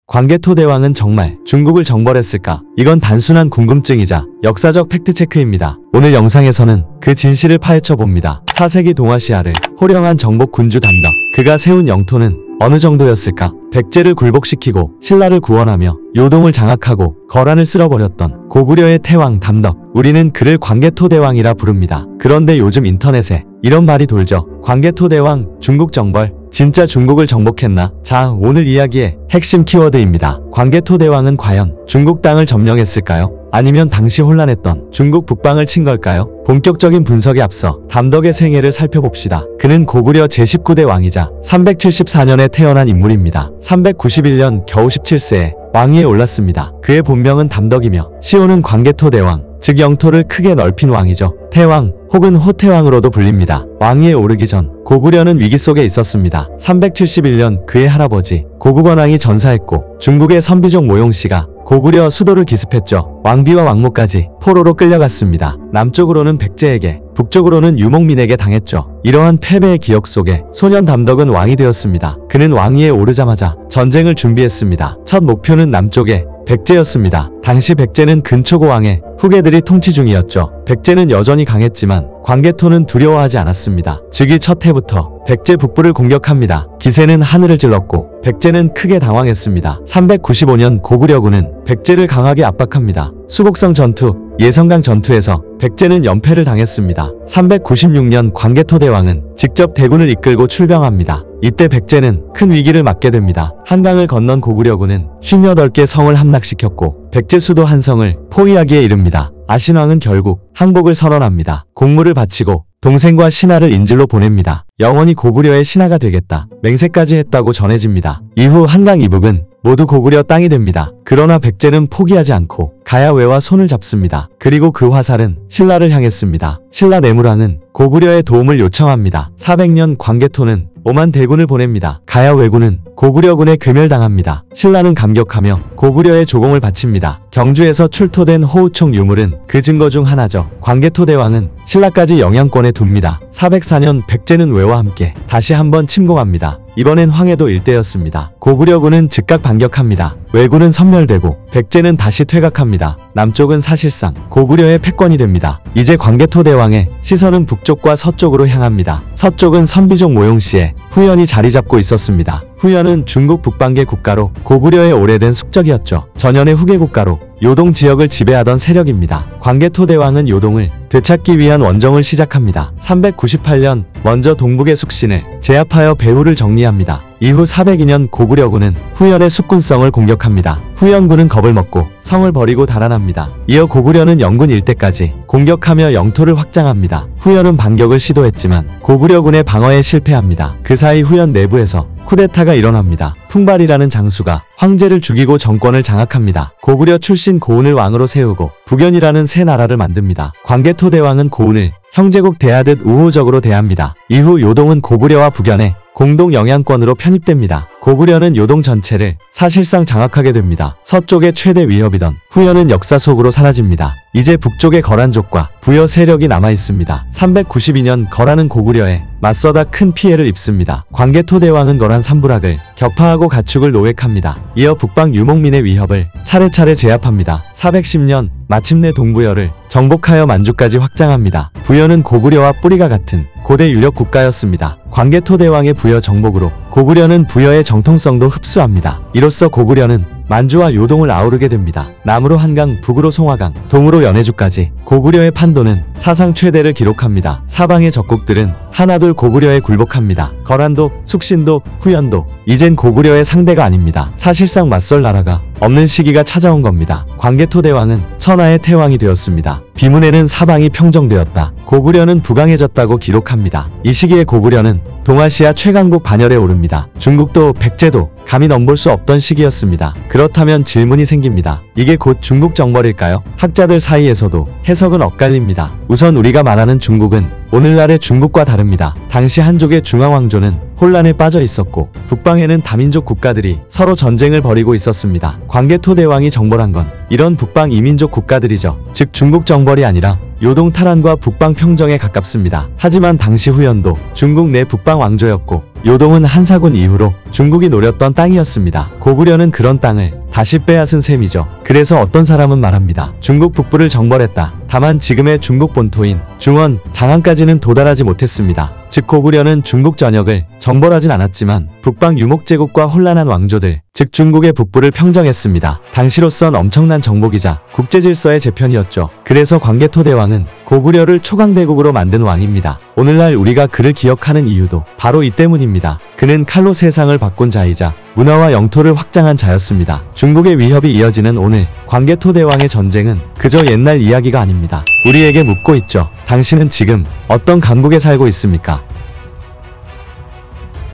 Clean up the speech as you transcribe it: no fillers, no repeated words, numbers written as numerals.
광개토대왕은 정말 중국을 정벌했을까? 이건 단순한 궁금증이자 역사적 팩트체크입니다. 오늘 영상에서는 그 진실을 파헤쳐 봅니다. 4세기 동아시아를 호령한 정복 군주 담덕, 그가 세운 영토는 어느 정도였을까? 백제를 굴복시키고 신라를 구원하며 요동을 장악하고 거란을 쓸어버렸던 고구려의 태왕 담덕, 우리는 그를 광개토대왕이라 부릅니다. 그런데 요즘 인터넷에 이런 말이 돌죠. 광개토대왕, 중국 정벌, 진짜 중국을 정복했나? 자, 오늘 이야기의 핵심 키워드입니다. 광개토대왕은 과연 중국 땅을 점령했을까요? 아니면 당시 혼란했던 중국 북방을 친 걸까요? 본격적인 분석에 앞서 담덕의 생애를 살펴봅시다. 그는 고구려 제19대 왕이자 374년에 태어난 인물입니다. 391년 겨우 17세에 왕위에 올랐습니다. 그의 본명은 담덕이며 시호는 광개토대왕, 즉 영토를 크게 넓힌 왕이죠. 태왕 혹은 호태왕으로도 불립니다. 왕위에 오르기 전 고구려는 위기 속에 있었습니다. 371년 그의 할아버지 고구건왕이 전사했고 중국의 선비족 모용씨가 고구려 수도를 기습했죠. 왕비와 왕모까지 포로로 끌려갔습니다. 남쪽으로는 백제에게, 북쪽으로는 유목민에게 당했죠. 이러한 패배의 기억 속에 소년 담덕은 왕이 되었습니다. 그는 왕위에 오르자마자 전쟁을 준비했습니다. 첫 목표는 남쪽의 백제였습니다. 당시 백제는 근초고왕의 후계들이 통치 중이었죠. 백제는 여전히 강했지만 광개토는 두려워하지 않았습니다. 즉위 첫 해부터 백제 북부를 공격합니다. 기세는 하늘을 찔렀고 백제는 크게 당황했습니다. 395년 고구려군은 백제를 강하게 압박합니다. 수곡성 전투, 예성강 전투에서 백제는 연패를 당했습니다. 396년 광개토대왕은 직접 대군을 이끌고 출병합니다. 이때 백제는 큰 위기를 맞게 됩니다. 한강을 건넌 고구려군은 58개 성을 함락시켰고 백제 수도 한성을 포위하기에 이릅니다. 아신왕은 결국 항복을 선언합니다. 공물을 바치고 동생과 신하를 인질로 보냅니다. 영원히 고구려의 신하가 되겠다 맹세까지 했다고 전해집니다. 이후 한강 이북은 모두 고구려 땅이 됩니다. 그러나 백제는 포기하지 않고 가야외와 손을 잡습니다. 그리고 그 화살은 신라를 향했습니다. 신라 내무랑은 고구려의 도움을 요청합니다. 400년 광개토는 오만 대군을 보냅니다. 가야외군은 고구려군에 괴멸당합니다. 신라는 감격하며 고구려의 조공을 바칩니다. 경주에서 출토된 호우총 유물은 그 증거 중 하나죠. 광개토대왕은 신라까지 영향권에 둡니다. 404년 백제는 외와 함께 다시 한번 침공합니다. 이번엔 황해도 일대였습니다. 고구려군은 즉각 반격합니다. 왜군은 섬멸되고 백제는 다시 퇴각합니다. 남쪽은 사실상 고구려의 패권이 됩니다. 이제 광개토대왕의 시선은 북쪽과 서쪽으로 향합니다. 서쪽은 선비족 모용씨의 후연이 자리 잡고 있었습니다. 후연은 중국 북방계 국가로 고구려의 오래된 숙적이었죠. 전현의 후계 국가로 요동 지역을 지배하던 세력입니다. 광개토대왕은 요동을 되찾기 위한 원정을 시작합니다. 398년 먼저 동북의 숙신을 제압하여 배후를 정리합니다. 이후 402년 고구려군은 후연의 숙군성을 공격합니다. 후연군은 겁을 먹고 성을 버리고 달아납니다. 이어 고구려는 영군 일대까지 공격하며 영토를 확장합니다. 후연은 반격을 시도했지만 고구려군의 방어에 실패합니다. 그 사이 후연 내부에서 쿠데타가 일어납니다. 풍발이라는 장수가 황제를 죽이고 정권을 장악합니다. 고구려 출신 고운을 왕으로 세우고 북연이라는 새 나라를 만듭니다. 광개토대왕은 고운을 형제국 대하듯 우호적으로 대합니다. 이후 요동은 고구려와 북연의 공동 영향권으로 편입됩니다. 고구려는 요동 전체를 사실상 장악하게 됩니다. 서쪽의 최대 위협이던 후연은 역사 속으로 사라집니다. 이제 북쪽의 거란족과 부여 세력이 남아있습니다. 392년 거란은 고구려에 맞서다 큰 피해를 입습니다. 광개토대왕은 거란 삼부락을 격파하고 가축을 노획합니다. 이어 북방 유목민의 위협을 차례차례 제압합니다. 410년 마침내 동부여를 정복하여 만주까지 확장합니다. 부여는 고구려와 뿌리가 같은 고대 유력 국가였습니다. 광개토대왕의 부여 정복으로 고구려는 부여의 정통성도 흡수합니다. 이로써 고구려는 만주와 요동을 아우르게 됩니다. 남으로 한강, 북으로 송화강, 동으로 연해주까지 고구려의 판도는 사상 최대를 기록합니다. 사방의 적국들은 하나둘 고구려에 굴복합니다. 거란도, 숙신도, 후연도 이젠 고구려의 상대가 아닙니다. 사실상 맞설 나라가 없는 시기가 찾아온 겁니다. 광개토대왕은 천하의 태왕이 되었습니다. 비문에는 사방이 평정되었다. 고구려는 부강해졌다고 기록합니다. 이 시기에 고구려는 동아시아 최강국 반열에 오릅니다. 중국도 백제도 감히 넘볼 수 없던 시기였습니다. 그렇다면 질문이 생깁니다. 이게 곧 중국 정벌일까요? 학자들 사이에서도 해석은 엇갈립니다. 우선 우리가 말하는 중국은 오늘날의 중국과 다릅니다. 당시 한족의 중앙왕조는 혼란에 빠져 있었고 북방에는 다민족 국가들이 서로 전쟁을 벌이고 있었습니다. 광개토대왕이 정벌한 건 이런 북방 이민족 국가들이죠. 즉 중국 정벌이 아니라 요동 탈환과 북방 평정에 가깝습니다. 하지만 당시 후연도 중국 내 북방 왕조였고 요동은 한사군 이후로 중국이 노렸던 땅이었습니다. 고구려는 그런 땅을 다시 빼앗은 셈이죠. 그래서 어떤 사람은 말합니다. 중국 북부를 정벌했다. 다만 지금의 중국 본토인 중원, 장안까지는 도달하지 못했습니다. 즉 고구려는 중국 전역을 정벌하진 않았지만 북방 유목제국과 혼란한 왕조들, 즉 중국의 북부를 평정했습니다. 당시로선 엄청난 정복이자 국제질서의 재편이었죠. 그래서 광개토대왕은 고구려를 초강대국으로 만든 왕입니다. 오늘날 우리가 그를 기억하는 이유도 바로 이 때문입니다. 그는 칼로 세상을 바꾼 자이자 문화와 영토를 확장한 자였습니다. 중국의 위협이 이어지는 오늘 광개토대왕의 전쟁은 그저 옛날 이야기가 아닙니다. 우리에게 묻고 있죠. 당신은 지금 어떤 강국에 살고 있습니까?